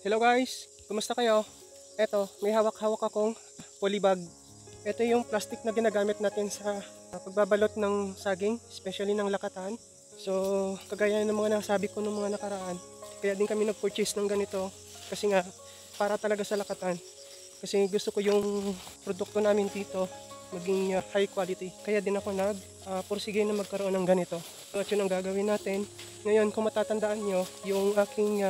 Hello guys, kumusta kayo? Eto, may hawak-hawak akong polybag. Ito yung plastic na ginagamit natin sa pagbabalot ng saging, especially ng lakatan. So, kagaya ng mga nasabi ko nung mga nakaraan, kaya din kami nag-purchase ng ganito kasi nga para talaga sa lakatan. Kasi gusto ko yung produkto namin dito maging high quality. Kaya din ako pursige na magkaroon ng ganito. So, at yun ang gagawin natin. Ngayon, kung matatandaan nyo, yung aking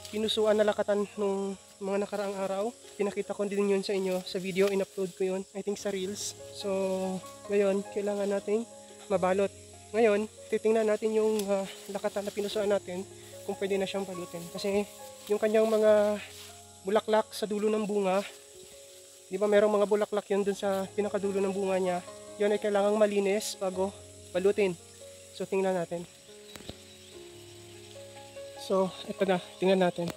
pinusuan na lakatan nung mga nakaraang araw. Pinakita ko din yun sa inyo sa video, in-upload ko yun, I think sa Reels. So, ngayon, kailangan nating mabalot. Ngayon, titingnan natin yung lakatan na pinusuan natin kung pwede na siyang balutin. Kasi yung kanyang mga bulaklak sa dulo ng bunga, di ba merong mga bulaklak yun dun sa pinakadulo ng bunga niya, yun ay kailangang malinis bago balutin. So, tingnan natin. So, ito na. Tingnan natin.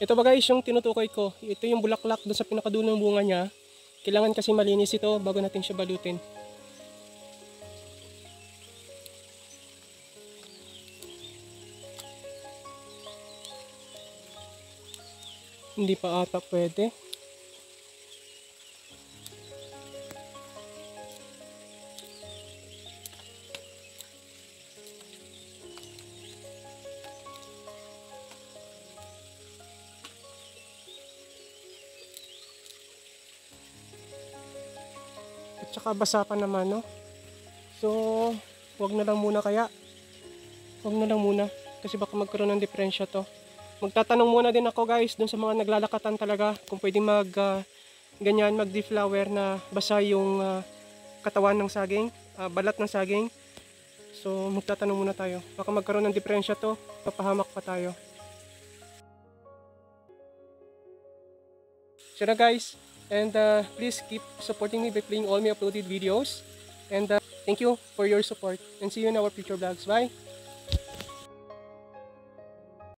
Ito ba guys yung tinutukoy ko. Ito yung bulaklak doon sa pinakadulo ng bunga niya. Kailangan kasi malinis ito bago natin siya balutin. Hindi pa ata pwede. At saka basa pa naman, no? So, wag na lang muna kaya. Wag na lang muna. Kasi baka magkaroon ng diferensya to. Magtatanong muna din ako guys dun sa mga naglalakatan talaga kung pwedeng ganyan mag-deflower na basa yung katawan ng saging, balat ng saging. So, magtatanong muna tayo. Baka magkaroon ng diferensya to, papahamak pa tayo. So na guys, and please keep supporting me by playing all my uploaded videos. And thank you for your support. And see you in our future vlogs. Bye!